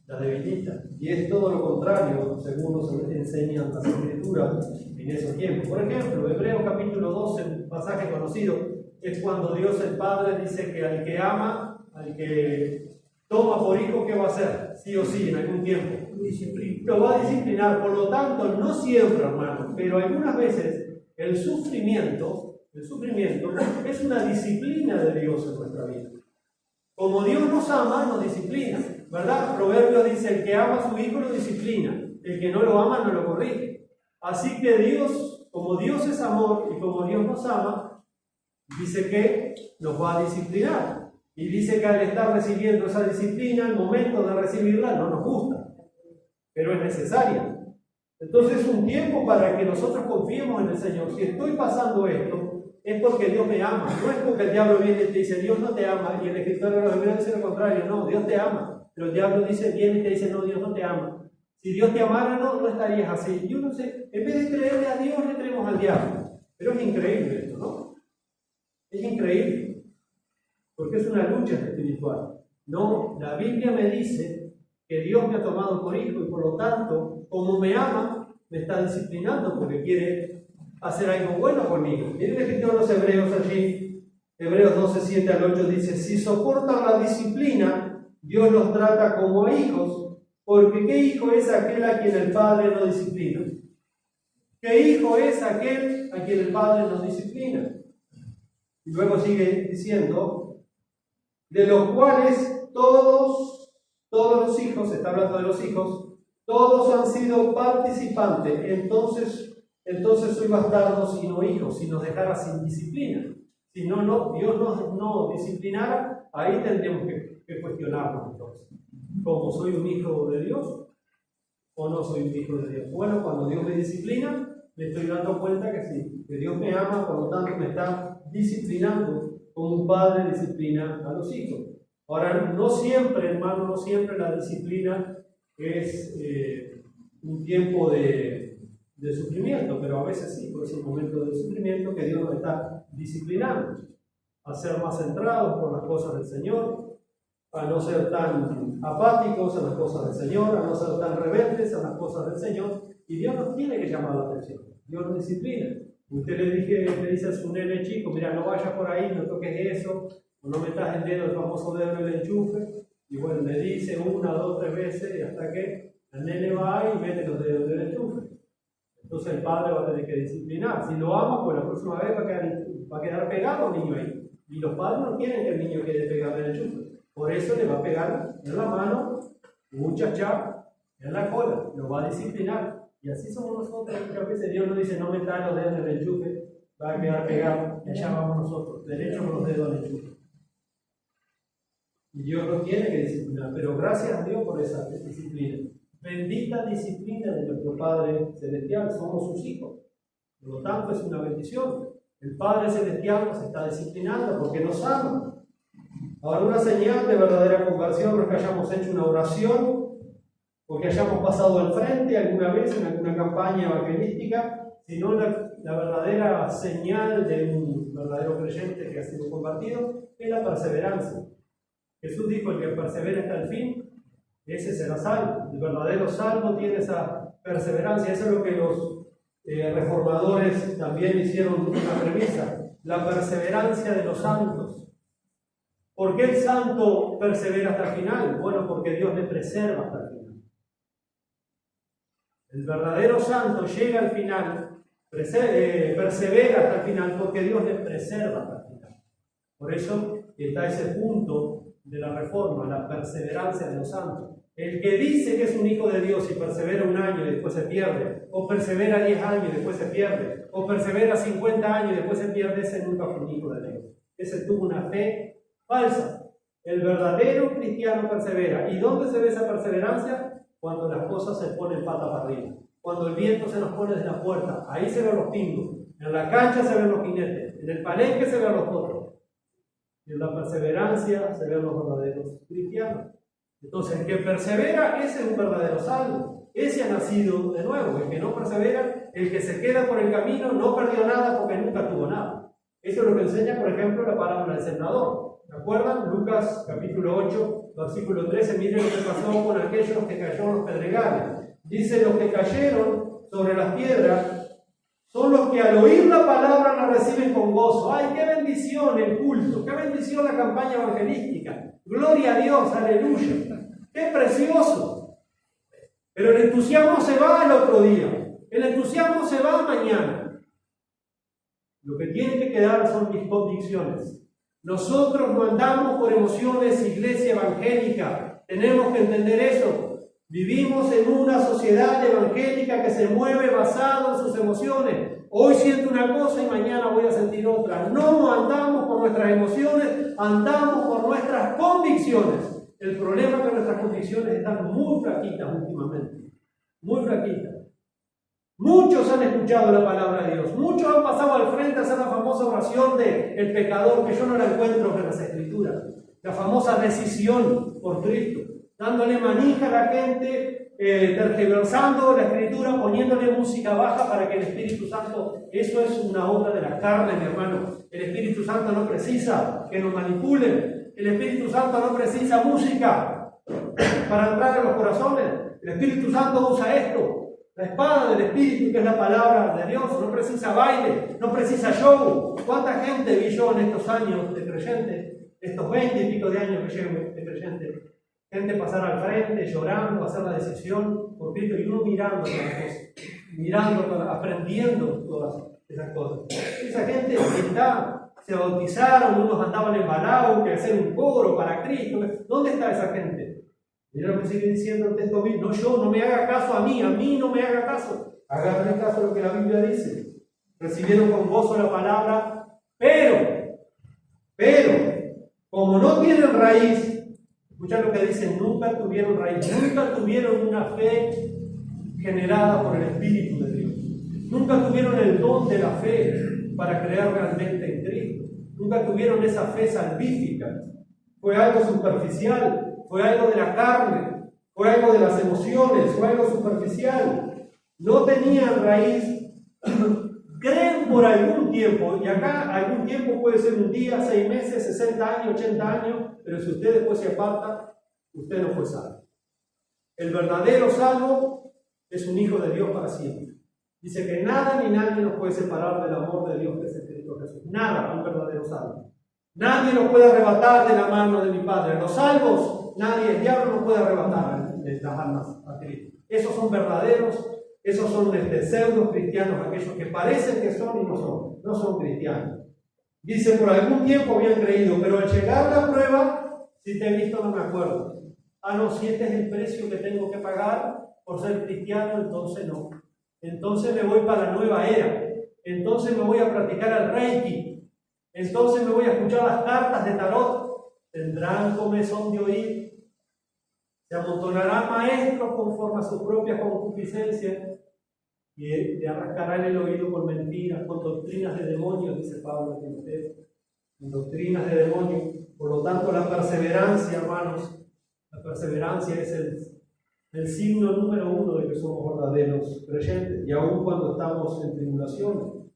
la debilita. Y es todo lo contrario, según nos enseñan las Escrituras en esos tiempos. Por ejemplo, Hebreos capítulo 12, un pasaje conocido, es cuando Dios el Padre dice que al que ama, al que toma por hijo, ¿qué va a hacer? Sí o sí, en algún tiempo. Lo va a disciplinar. Por lo tanto, no siempre, hermanos, pero algunas veces el sufrimiento es una disciplina de Dios en nuestra vida. Como Dios nos ama, nos disciplina, ¿verdad? Proverbios dice, el que ama a su hijo lo disciplina, el que no lo ama no lo corrige. Así que Dios, como Dios es amor y como Dios nos ama, dice que nos va a disciplinar. Y dice que al estar recibiendo esa disciplina, el momento de recibirla no nos gusta, pero es necesaria. Entonces es un tiempo para que nosotros confiemos en el Señor. Si estoy pasando esto, es porque Dios me ama. No es porque el diablo viene y te dice, Dios no te ama. Y el escritor de los Hebreos dice lo contrario. No, Dios te ama. Pero el diablo viene y te dice, no, Dios no te ama. Si Dios te amara, no estarías así. Y uno dice, en vez de creerle a Dios, le creemos al diablo. Pero es increíble esto, ¿no? Es increíble. Porque es una lucha espiritual. No, la Biblia me dice que Dios me ha tomado por hijo y por lo tanto, como me ama, me está disciplinando porque quiere hacer algo bueno conmigo. Miren el escritor de los Hebreos allí, Hebreos 12, 7 al 8 dice, si soportan la disciplina, Dios los trata como a hijos, porque ¿qué hijo es aquel a quien el Padre no disciplina? ¿Qué hijo es aquel a quien el Padre no disciplina? Y luego sigue diciendo, de los cuales todos los hijos, está hablando de los hijos, todos han sido participantes. Entonces, entonces soy bastardo sino hijo, si nos dejara sin disciplina. Si no, Dios no disciplinara, ahí tendríamos que cuestionarnos entonces. ¿Cómo soy un hijo de Dios o no soy un hijo de Dios? Bueno, cuando Dios me disciplina, me estoy dando cuenta que sí, que Dios me ama, por lo tanto me está disciplinando como un padre disciplina a los hijos. Ahora, no siempre, hermano, no siempre la disciplina es un tiempo de sufrimiento, pero a veces sí, puede ser un momento de sufrimiento que Dios nos está disciplinando a ser más centrados por las cosas del Señor, a no ser tan apáticos a las cosas del Señor, a no ser tan rebeldes a las cosas del Señor, y Dios nos tiene que llamar la atención, Dios nos disciplina. Usted le dice a su nene chico, mira, no vayas por ahí, no toques eso, o no metas el dedo, el famoso dedo en el enchufe, y bueno, le dice 1, 2, 3 veces, y hasta que el nene va y mete los dedos del enchufe. Entonces el padre va a tener que disciplinar. Si lo ama, pues la próxima vez va a quedar pegado el niño ahí. Y los padres no quieren que el niño quede pegado en el enchufe. Por eso le va a pegar en la mano, un chachá, en la cola, lo va a disciplinar. Y así somos nosotros. Muchas veces Dios nos dice, no metas los dedos en el enchufe, va a quedar pegado. Y allá vamos nosotros, derecho con los dedos en el enchufe. Y Dios nos tiene que disciplinar. Pero gracias a Dios por esa disciplina. Bendita disciplina de nuestro Padre Celestial, somos sus hijos. Por lo tanto, es una bendición. El Padre Celestial nos está disciplinando porque nos ama. Ahora, una señal de verdadera conversión no es que hayamos hecho una oración, o que hayamos pasado al frente alguna vez en alguna campaña evangelística, sino la verdadera señal de un verdadero creyente que ha sido convertido es la perseverancia. Jesús dijo: el que persevera hasta el fin, ese será salvo. El verdadero salvo tiene esa perseverancia. Eso es lo que los reformadores también hicieron una premisa: la perseverancia de los santos. ¿Por qué el santo persevera hasta el final? Bueno, porque Dios le preserva hasta el final. El verdadero santo llega al final, persevera hasta el final, porque Dios le preserva hasta el final. Por eso está ese punto de la reforma, la perseverancia de los santos. El que dice que es un hijo de Dios y persevera 1 año y después se pierde, o persevera 10 años y después se pierde, o persevera 50 años y después se pierde, ese nunca fue un hijo de Dios. Ese tuvo una fe falsa. El verdadero cristiano persevera. ¿Y dónde se ve esa perseverancia? Cuando las cosas se ponen pata para arriba. Cuando el viento se nos pone desde la puerta. Ahí se ven los pingos. En la cancha se ven los jinetes. En el palenque se ven los potros. Y en la perseverancia se ven los verdaderos cristianos. Entonces, el que persevera, ese es un verdadero salvo. Ese ha nacido de nuevo. El que no persevera, el que se queda por el camino, no perdió nada porque nunca tuvo nada. Eso es lo que enseña, por ejemplo, la parábola del sembrador. ¿Se acuerdan? Lucas capítulo 8, versículo 13. Miren lo que pasó con aquellos que cayeron en los pedregales. Dice: los que cayeron sobre las piedras son los que al oír la palabra la reciben con gozo. ¡Ay, qué bendición el culto! ¡Qué bendición la campaña evangelística! ¡Gloria a Dios! ¡Aleluya! ¡Qué precioso! Pero el entusiasmo se va al otro día. El entusiasmo se va mañana. Lo que tiene que quedar son mis convicciones. Nosotros no andamos por emociones, iglesia evangélica. Tenemos que entender eso. Vivimos en una sociedad evangélica que se mueve basado en sus emociones. Hoy siento una cosa y mañana voy a sentir otra. No andamos por nuestras emociones, andamos por nuestras convicciones. El problema es que nuestras convicciones están muy flaquitas últimamente. Muy flaquitas. Muchos han escuchado la palabra de Dios, muchos han pasado al frente a hacer la famosa oración del pecador, que yo no la encuentro en las Escrituras, la famosa decisión por Cristo, dándole manija a la gente, tergiversando la Escritura, poniéndole música baja para que el Espíritu Santo, eso es una obra de la carne, mi hermano. El Espíritu Santo no precisa que nos manipulen, el Espíritu Santo no precisa música para entrar en los corazones. El Espíritu Santo usa esto. La espada del Espíritu, que es la palabra de Dios, no precisa baile, no precisa show. ¿Cuánta gente vi yo en estos años de creyente, estos 20 y pico de años que llevo de creyente? Gente pasar al frente, llorando, hacer la decisión por Cristo, y uno mirando todas las cosas, mirando, aprendiendo todas esas cosas. Esa gente está, se bautizaron, unos andaban en Balau, que hacer un coro para Cristo. ¿Dónde está esa gente? Mira lo que sigue diciendo el texto bíblico: no, yo, no me haga caso a mí no me haga caso. Hagan caso a lo que la Biblia dice. Recibieron con gozo la palabra, pero, como no tienen raíz, escuchen lo que dicen, nunca tuvieron raíz, nunca tuvieron una fe generada por el Espíritu de Dios. Nunca tuvieron el don de la fe para creer realmente en Cristo. Nunca tuvieron esa fe salvífica. Fue algo superficial, fue algo de la carne, fue algo de las emociones, fue algo superficial. No tenían raíz. Creen por algún tiempo, y acá algún tiempo puede ser un día, 6 meses, 60 años, 80 años, pero si usted después se aparta, usted no fue salvo. El verdadero salvo es un hijo de Dios para siempre. Dice que nada ni nadie nos puede separar del amor de Dios que es en Cristo Jesús. Nada, un verdadero salvo. Nadie nos puede arrebatar de la mano de mi Padre. Los salvos, nadie, el diablo no puede arrebatar de las almas a Cristo. Esos son verdaderos. Esos son pseudos cristianos, aquellos que parecen que son y no son cristianos. Dice, por algún tiempo habían creído, pero al llegar la prueba, si te he visto no me acuerdo. No, si este es el precio que tengo que pagar por ser cristiano, entonces no. Entonces me voy para la nueva era. Entonces me voy a practicar el Reiki. Entonces me voy a escuchar las cartas de tarot. Tendrán comezón de oír. Se amontonarán maestros conforme a sus propias concupiscencias y le arrascarán el oído con mentiras, con doctrinas de demonios, dice Pablo a Timoteo, con doctrinas de demonios. Por lo tanto, la perseverancia, hermanos, la perseverancia es el signo número 1 de que somos verdaderos creyentes, y aún cuando estamos en tribulación.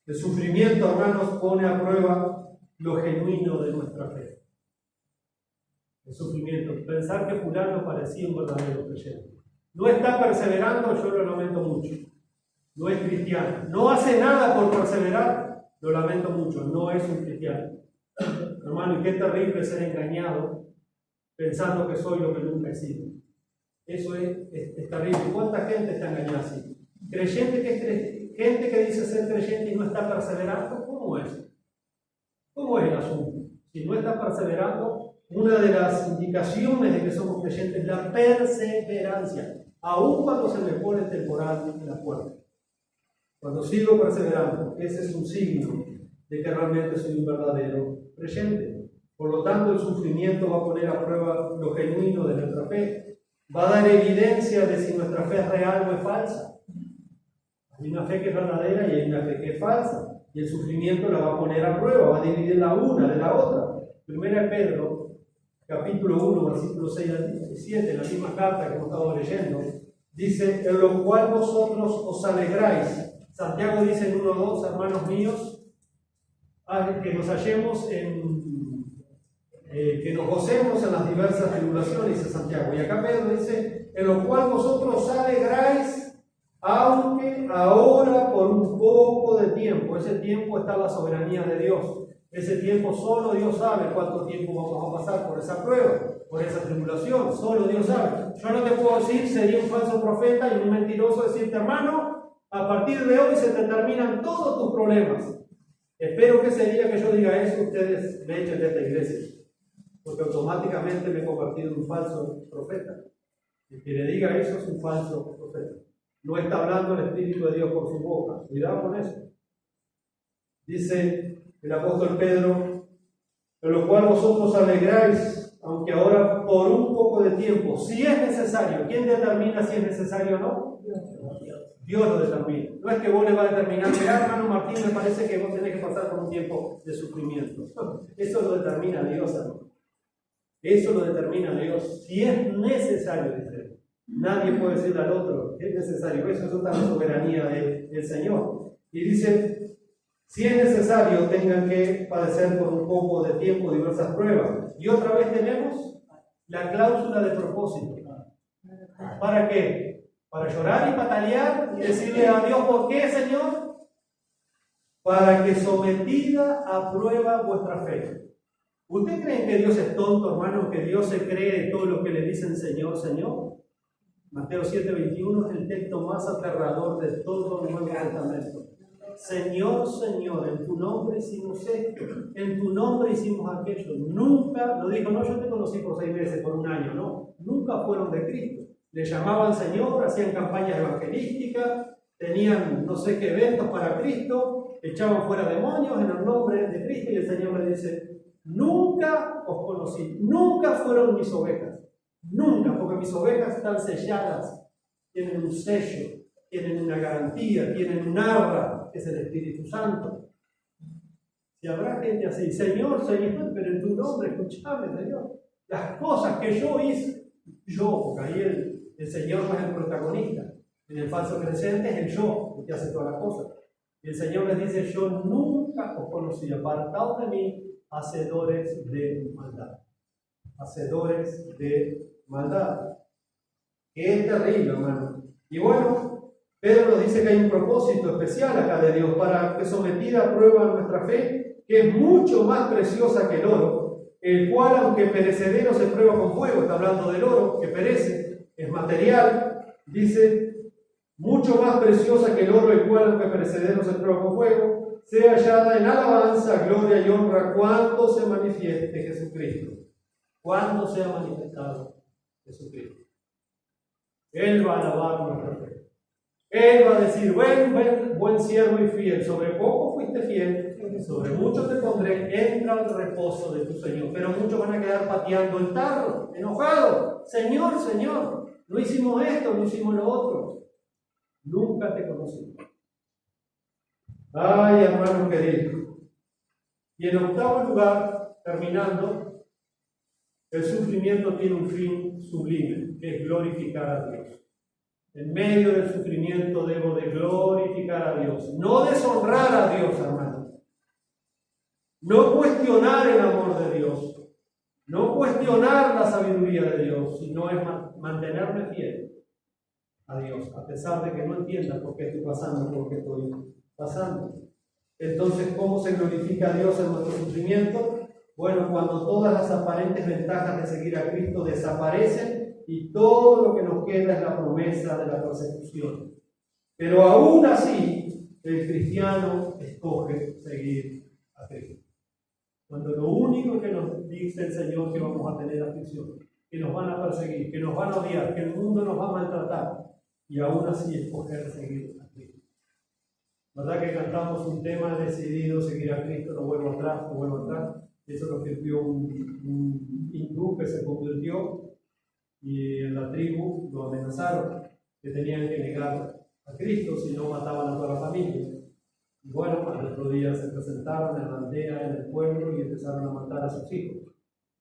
El sufrimiento, hermanos, pone a prueba lo genuino de nuestra fe. El sufrimiento, pensar que fulano parecía un verdadero creyente. No está perseverando, yo lo lamento mucho. No es cristiano. No hace nada por perseverar, lo lamento mucho. No es un cristiano. Hermano, y qué terrible ser engañado pensando que soy lo que nunca he sido. Eso es terrible. ¿Cuánta gente está engañada así? Gente que dice ser creyente y no está perseverando. ¿Cómo es? ¿Cómo es el asunto? Si no está perseverando, una de las indicaciones de que somos creyentes es la perseverancia, aun cuando se me pone temporal en la puerta. Cuando sigo perseverando, ese es un signo de que realmente soy un verdadero creyente. Por lo tanto, el sufrimiento va a poner a prueba lo genuino de nuestra fe. Va a dar evidencia de si nuestra fe es real o es falsa. Hay una fe que es verdadera y hay una fe que es falsa. Y el sufrimiento la va a poner a prueba, va a dividir la una de la otra. Primera de Pedro, capítulo 1, versículos 6 al 17, en la misma carta que hemos estado leyendo, dice, en lo cual vosotros os alegráis. Santiago dice en 1:2, hermanos míos, que nos hallemos que nos gocemos en las diversas tribulaciones, dice Santiago. Y acá Pedro dice, en lo cual vosotros os alegráis, aunque ahora por un poco de tiempo. Ese tiempo está en la soberanía de Dios. Ese tiempo solo Dios sabe cuánto tiempo vamos a pasar por esa prueba, por esa tribulación. Solo Dios sabe. Yo no te puedo decir, sería un falso profeta y un mentiroso decirte, hermano, a partir de hoy se te terminan todos tus problemas. Espero que ese día que yo diga eso, ustedes me echen de esta iglesia, porque automáticamente me he convertido en un falso profeta. El que le diga eso es un falso profeta. No está hablando el Espíritu de Dios por su boca. Cuidado con eso. Dice el apóstol Pedro, en lo cual vosotros alegráis, aunque ahora por un poco de tiempo, si es necesario. ¿Quién determina si es necesario o no? Dios lo determina. No es que vos le vas a determinar, mira, hermano Martín, me parece que vos tenés que pasar por un tiempo de sufrimiento. Eso lo determina Dios, hermano. Eso lo determina Dios. Si es necesario, dice. Nadie puede decirle al otro, es necesario. Eso es otra soberanía del Señor. Y dice, si es necesario, tengan que padecer por un poco de tiempo diversas pruebas. Y otra vez tenemos la cláusula de propósito. ¿Para qué? Para llorar y patalear y decirle a Dios, ¿por qué, Señor? Para que sometida a prueba vuestra fe. ¿Usted cree que Dios es tonto, hermano? ¿Que Dios se cree de todo lo que le dicen Señor, Señor? Mateo 7:21 es el texto más aterrador de todo el Nuevo Testamento. Señor, Señor, en tu nombre hicimos esto, en tu nombre hicimos aquello. Nunca, lo dijo, no, yo te conocí por 6 meses, por un año, no. Nunca fueron de Cristo. le llamaban Señor, hacían campañas evangelísticas, tenían no sé qué eventos para Cristo, echaban fuera demonios en el nombre de Cristo y el Señor le dice, nunca os conocí, nunca fueron mis ovejas, nunca, porque mis ovejas están selladas, tienen un sello, tienen una garantía, tienen un arra, que es el Espíritu Santo. Si habrá gente así, Señor, Señor, pero en tu nombre, escúchame, Señor, las cosas que yo hice, yo, porque ahí el Señor no es el protagonista, en el falso creyente es el yo, el que hace todas las cosas. Y el Señor les dice, yo nunca os conocí, apartaos de mí, hacedores de maldad. Hacedores de maldad. Que es terrible, hermano. Y bueno, Pedro nos dice que hay un propósito especial acá de Dios para que sometida a prueba nuestra fe, que es mucho más preciosa que el oro, el cual, aunque perecedero, se prueba con fuego. Está hablando del oro que perece, es material. Dice, mucho más preciosa que el oro, el cual, aunque perecedero, se prueba con fuego, sea hallada en alabanza, gloria y honra cuando se manifieste Jesucristo. Cuando sea manifestado Jesucristo. Él va a alabar nuestra fe. Él va a decir, buen siervo y fiel, sobre poco fuiste fiel, sobre mucho te pondré, entra al reposo de tu Señor. Pero muchos van a quedar pateando el tarro, enojados. Señor, Señor, no hicimos esto, no hicimos lo otro. Nunca te conocí. Ay, hermanos queridos. Y en octavo lugar, terminando, el sufrimiento tiene un fin sublime, que es glorificar a Dios. En medio del sufrimiento debo de glorificar a Dios, no deshonrar a Dios, hermanos. No cuestionar el amor de Dios, no cuestionar la sabiduría de Dios, sino es mantenerme fiel a Dios, a pesar de que no entienda por qué estoy pasando, por qué estoy pasando. Entonces, ¿cómo se glorifica a Dios en nuestro sufrimiento? Bueno, cuando todas las aparentes ventajas de seguir a Cristo desaparecen y todo lo que nos queda es la promesa de la persecución. Pero aún así, el cristiano escoge seguir a Cristo. Cuando lo único que nos dice el Señor es que vamos a tener aflicción, que nos van a perseguir, que nos van a odiar, que el mundo nos va a maltratar, y aún así escoger seguir a Cristo. ¿Verdad que cantamos un tema decidido seguir a Cristo, no vuelvo atrás, no vuelvo atrás? Eso lo escribió un hindú que se convirtió y en la tribu lo amenazaron, que tenían que negar a Cristo, si no mataban a toda la familia. Y bueno, al otro día se presentaron en la aldea, en el pueblo, y empezaron a matar a sus hijos.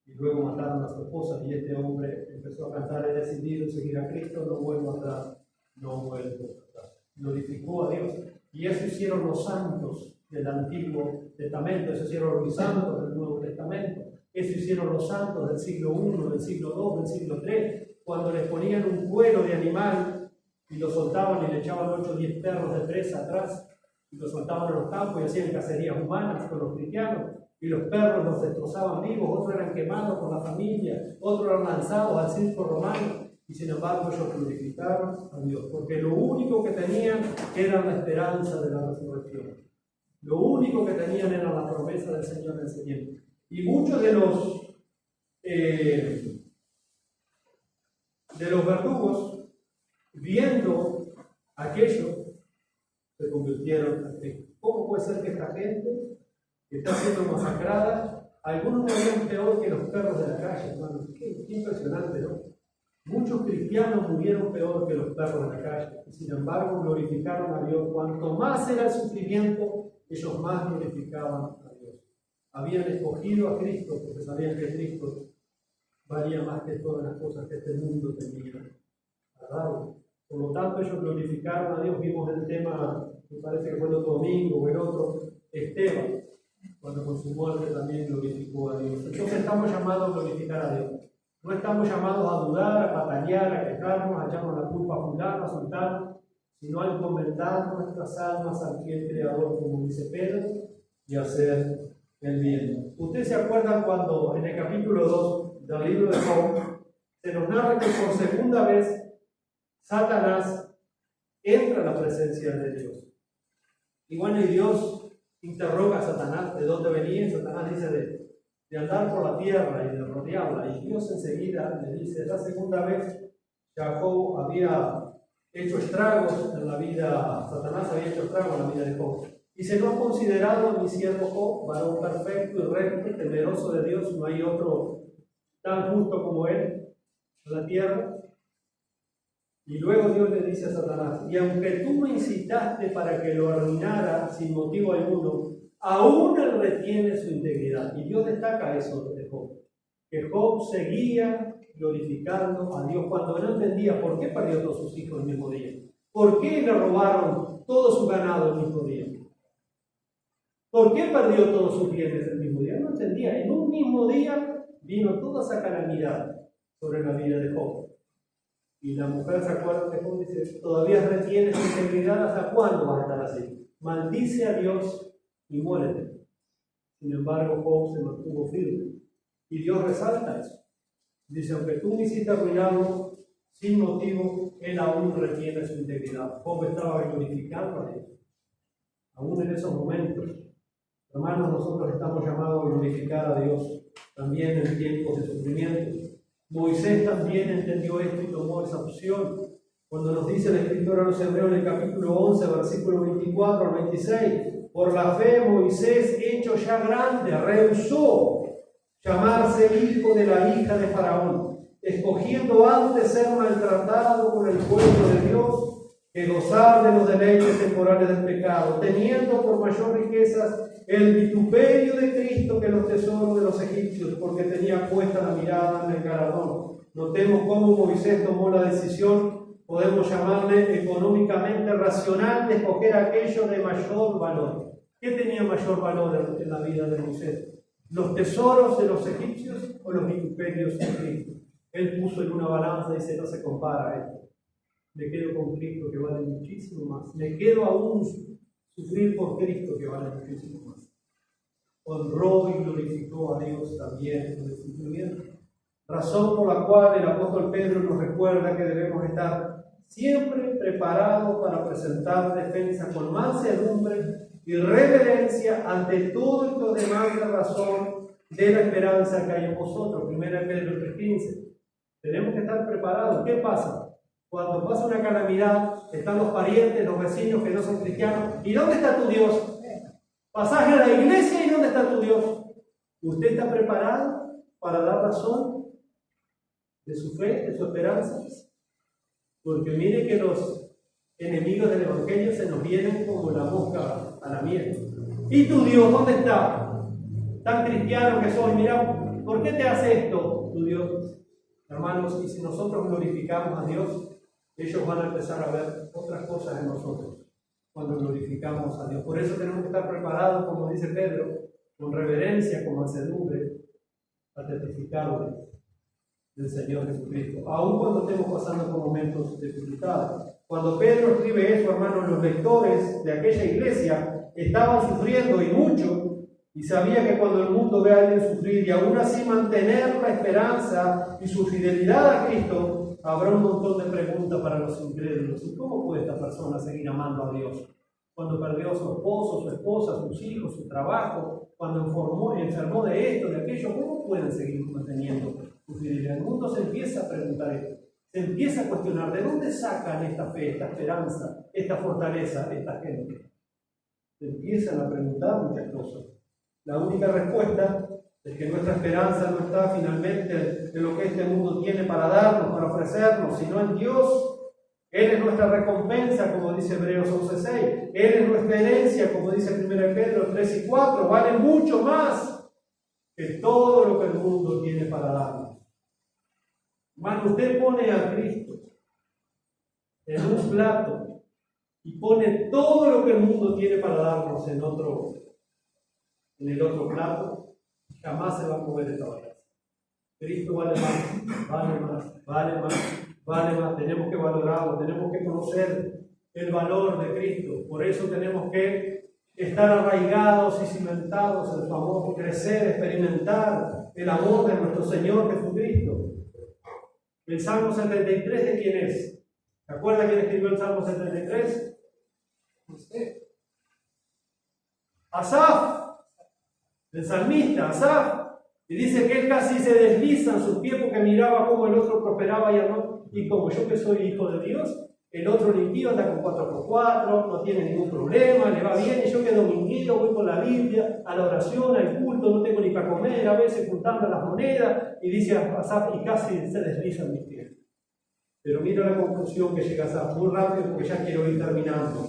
Y luego mataron a su esposa, y este hombre empezó a cantar, he decidido seguir a Cristo, no vuelvo atrás, no vuelvo atrás. Glorificó a Dios. Y eso hicieron los santos del Antiguo Testamento, eso hicieron los santos del Nuevo Testamento, eso hicieron los santos del siglo I, del siglo II, del siglo III, cuando les ponían un cuero de animal y lo soltaban y le echaban 8 o 10 perros de presa atrás y lo soltaban en los campos y hacían cacerías humanas con los cristianos, y los perros los destrozaban vivos, otros eran quemados por la familia, otros eran lanzados al circo romano. Y sin embargo ellos glorificaron a Dios, porque lo único que tenían era la esperanza de la resurrección. Lo único que tenían era la promesa del Señor en el siguiente. Y muchos de los verdugos, viendo aquello, se convirtieron a Cristo. ¿Cómo puede ser que esta gente que está siendo masacrada, algunos morían peor que los perros de la calle, hermano? Qué impresionante, ¿no? Muchos cristianos murieron peor que los perros de la calle, y sin embargo glorificaron a Dios. Cuanto más era el sufrimiento, ellos más glorificaban a Dios. Habían escogido a Cristo porque sabían que Cristo valía más que todas las cosas que este mundo tenía a darle. Por lo tanto, ellos glorificaron a Dios. Vimos el tema, me parece que fue el otro domingo o el otro, Esteban, cuando con su muerte también glorificó a Dios. Entonces estamos llamados a glorificar a Dios. No estamos llamados a dudar, a patalear, a quejarnos, a echarnos la culpa a fulano, a sultano, sino a encomendar nuestras almas al fiel Creador, como dice Pedro, y hacer el bien. ¿Ustedes se acuerdan cuando en el capítulo 2 del libro de Job se nos narra que por segunda vez Satanás entra a la presencia de Dios? Y bueno, y Dios interroga a Satanás de dónde venía, y Satanás dice de andar por la tierra y de rodearla, y Dios enseguida le dice, la segunda vez Jacob había hecho estragos en la vida, Satanás había hecho estragos en la vida de Job. Dice, ¿no has considerado a mi siervo Job, varón perfecto y recto, temeroso de Dios? No hay otro tan justo como él en la tierra. Y luego Dios le dice a Satanás, y aunque tú me incitaste para que lo arruinara sin motivo alguno, aún él retiene su integridad. Y Dios destaca eso de Job, que Job seguía glorificando a Dios cuando no entendía por qué perdió todos sus hijos el mismo día, por qué le robaron todo su ganado el mismo día, por qué perdió todos sus bienes el mismo día. No entendía. En un mismo día vino toda esa calamidad sobre la vida de Job. Y la mujer se acuerda de Job y dice, todavía retienes tu integridad, ¿hasta cuándo vas a estar así? Maldice a Dios y muérete. Sin embargo, Job se mantuvo firme. Y Dios resalta eso. Dice, aunque tú me hiciste arruinado sin motivo, él aún retiene su integridad. Job estaba glorificando a Dios. Aún en esos momentos, hermanos, nosotros estamos llamados a glorificar a Dios también en tiempos de sufrimiento. Moisés también entendió esto y tomó esa opción. Cuando nos dice la Escritura a los Hebreos en el capítulo 11, versículo 24 al 26, por la fe Moisés, hecho ya grande, rehusó llamarse hijo de la hija de Faraón, escogiendo antes ser maltratado por el pueblo de Dios que gozar de los deleites temporales del pecado, teniendo por mayor riquezas el vituperio de Cristo que los tesoros de los egipcios, porque tenía puesta la mirada en el galardón. Notemos cómo Moisés tomó la decisión, podemos llamarle económicamente racional, de escoger aquello de mayor valor. ¿Qué tenía mayor valor en la vida de Moisés? ¿Los tesoros de los egipcios o los vituperios de Cristo? Él puso en una balanza y dice, no se compara a esto. Me quedo con Cristo, que vale muchísimo más. Me quedo aún sufrir por Cristo, que vale muchísimo más. Honró y glorificó a Dios también en el sufrimiento. Razón por la cual el apóstol Pedro nos recuerda que debemos estar siempre preparados para presentar defensa con mansedumbre y reverencia ante todos los demás de razón de la esperanza que hay en vosotros. 1 Pedro 3:15. Tenemos que estar preparados. ¿Qué pasa? Cuando pasa una calamidad, están los parientes, los vecinos que no son cristianos. ¿Y dónde está tu Dios? Pasás a la iglesia y ¿dónde está tu Dios? ¿Usted está preparado para dar razón de su fe, de su esperanza? Porque mire que los enemigos del Evangelio se nos vienen como la mosca a la miel. ¿Y tu Dios dónde está? Tan cristiano que soy, mira, ¿por qué te hace esto tu Dios? Hermanos, y si nosotros glorificamos a Dios, ellos van a empezar a ver otras cosas en nosotros cuando glorificamos a Dios. Por eso tenemos que estar preparados, como dice Pedro, con reverencia, con mansedumbre, a testificarle del Señor Jesucristo, aun cuando estemos pasando por momentos de dificultad. Cuando Pedro escribe eso, hermanos, los lectores de aquella iglesia estaban sufriendo y mucho, y sabía que cuando el mundo ve a alguien sufrir y aún así mantener la esperanza y su fidelidad a Cristo, habrá un montón de preguntas para los incrédulos. ¿Y cómo puede esta persona seguir amando a Dios? Cuando perdió a su esposo, su esposa, sus hijos, su trabajo, cuando enfermó de esto, de aquello, ¿cómo pueden seguir manteniendo su fidelidad? El mundo se empieza a preguntar esto, se empieza a cuestionar, ¿de dónde sacan esta fe, esta esperanza, esta fortaleza, esta gente? Se empiezan a preguntar muchas cosas. La única respuesta es que nuestra esperanza no está finalmente en lo que este mundo tiene para darnos, para ofrecernos, sino en Dios. Él es nuestra recompensa, como dice Hebreos 11:6. Él es nuestra herencia, como dice 1 Pedro 3:4. Vale mucho más que todo lo que el mundo tiene para darnos. Hermano, usted pone a Cristo en un plato y pone todo lo que el mundo tiene para darnos en el otro plato, jamás se va a mover esta balanza. Cristo vale más, vale más, vale más, vale más. Tenemos que valorarlo, tenemos que conocer el valor de Cristo. Por eso tenemos que estar arraigados y cimentados en su amor, crecer, experimentar el amor de nuestro Señor Jesucristo. El Salmo 73, ¿de quién es? ¿Se acuerda quién escribió el Salmo 73? Usted. Asaf. El salmista, Asaf, y dice que él casi se desliza en sus pies porque miraba cómo el otro prosperaba y y como yo que soy hijo de Dios, el otro impío anda con 4x4, no tiene ningún problema, le va bien, y yo que dominguero voy con la Biblia, a la oración, al culto, no tengo ni para comer, a veces juntando las monedas, y dice Asaf, y casi se deslizan mis pies. Pero mira la conclusión que llega Asaf, muy rápido porque ya quiero ir terminando.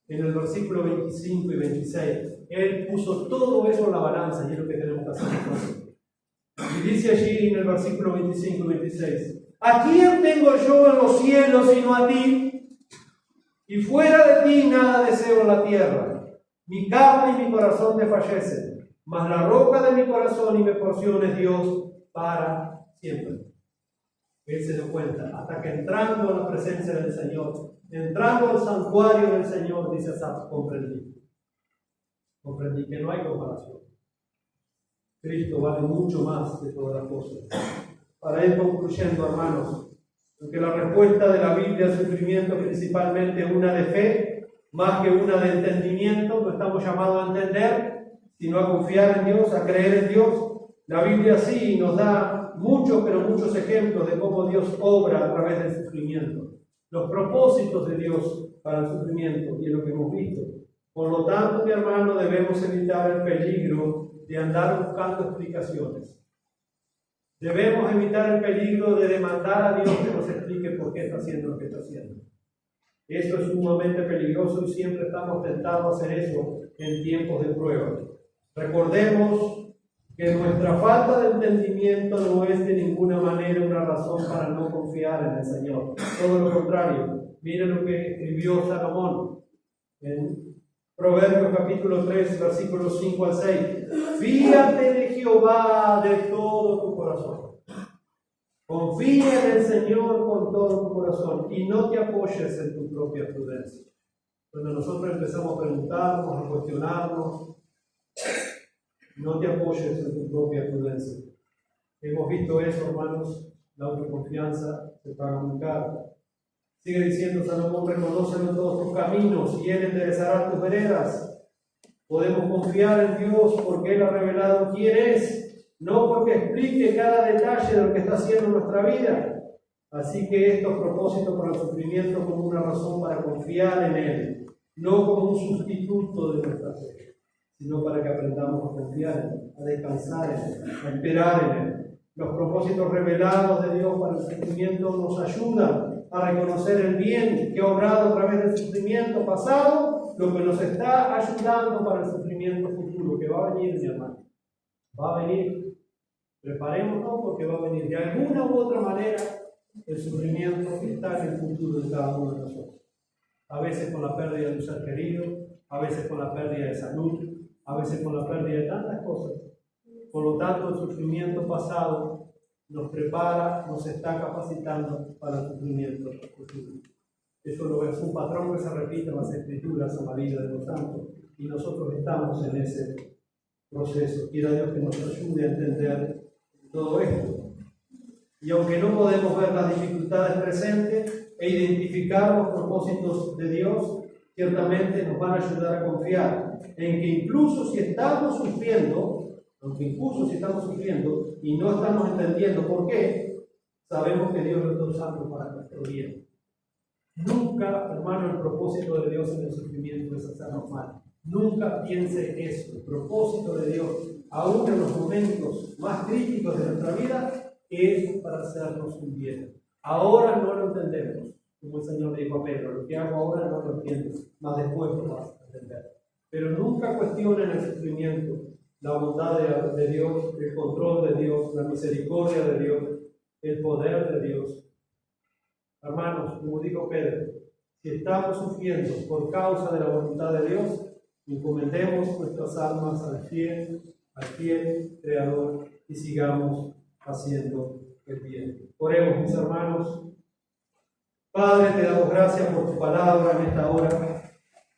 En el versículo 25 y 26, él puso todo eso en la balanza, y es lo que tenemos que hacer nosotros. Y dice allí en el versículo 25 y 26, ¿a quién tengo yo en los cielos sino a ti? Y fuera de ti nada deseo en la tierra. Mi carne y mi corazón te fallecen, mas la roca de mi corazón y mi porción es Dios para siempre. Él se dio cuenta, hasta que entrando a la presencia del Señor, entrando al santuario del Señor, dice Asaf, comprendí que no hay comparación. Cristo vale mucho más de todas las cosas. Para ir concluyendo, hermanos, aunque la respuesta de la Biblia al sufrimiento es principalmente una de fe, más que una de entendimiento, no estamos llamados a entender, sino a confiar en Dios, a creer en Dios. La Biblia sí nos da muchos, pero muchos ejemplos de cómo Dios obra a través del sufrimiento. Los propósitos de Dios para el sufrimiento, y es lo que hemos visto. Por lo tanto, mi hermano, debemos evitar el peligro de andar buscando explicaciones. Debemos evitar el peligro de demandar a Dios que nos explique por qué está haciendo lo que está haciendo. Eso es sumamente peligroso y siempre estamos tentados a hacer eso en tiempos de prueba. Recordemos que nuestra falta de entendimiento no es de ninguna manera una razón para no confiar en el Señor. Todo lo contrario. Miren lo que escribió Salomón en Proverbios capítulo 3, versículos 5 al 6. Fíate de Jehová de todo tu corazón. Confía en el Señor con todo tu corazón y no te apoyes en tu propia prudencia. Cuando nosotros empezamos a preguntarnos, a cuestionarnos, no te apoyes en tu propia prudencia. Hemos visto eso, hermanos, la autoconfianza se paga muy caro. Sigue diciendo Salomón, reconócelo en todos tus caminos y Él enderezará tus veredas. Podemos confiar en Dios porque Él ha revelado quién es, no porque explique cada detalle de lo que está haciendo en nuestra vida. Así que estos propósitos para el sufrimiento como una razón para confiar en Él, no como un sustituto de nuestra fe, sino para que aprendamos a confiar en Él, a descansar en Él, a esperar en Él. Los propósitos revelados de Dios para el sufrimiento nos ayudan a reconocer el bien que ha obrado a través del sufrimiento pasado, lo que nos está ayudando para el sufrimiento futuro, que va a venir, mi hermano. Va a venir. Preparémonos porque va a venir. De alguna u otra manera, el sufrimiento está en el futuro de cada uno de nosotros. A veces con la pérdida de un ser querido, a veces con la pérdida de salud, a veces con la pérdida de tantas cosas. Por lo tanto, el sufrimiento pasado nos prepara, nos está capacitando para el sufrimiento futuro. Eso es un patrón que se repite en las Escrituras a la vida de los santos y nosotros estamos en ese proceso. Quiera Dios que nos ayude a entender todo esto. Y aunque no podemos ver las dificultades presentes e identificar los propósitos de Dios, ciertamente nos van a ayudar a confiar en que incluso si estamos sufriendo, y no estamos entendiendo por qué, sabemos que Dios lo está usando para nuestro bien. Nunca, hermano, el propósito de Dios en el sufrimiento es hacernos mal. Nunca piense eso. El propósito de Dios, aún en los momentos más críticos de nuestra vida, es para hacernos un bien. Ahora no lo entendemos, como el Señor dijo a Pedro, lo que hago ahora no lo entiendo, más después lo vas a entender. Pero nunca cuestionen el sufrimiento, la bondad de Dios, el control de Dios, la misericordia de Dios, el poder de Dios. Hermanos, como dijo Pedro, si estamos sufriendo por causa de la voluntad de Dios, encomendemos nuestras almas al fiel Creador y sigamos haciendo el bien. Oremos, mis hermanos. Padre, te damos gracias por tu palabra en esta hora.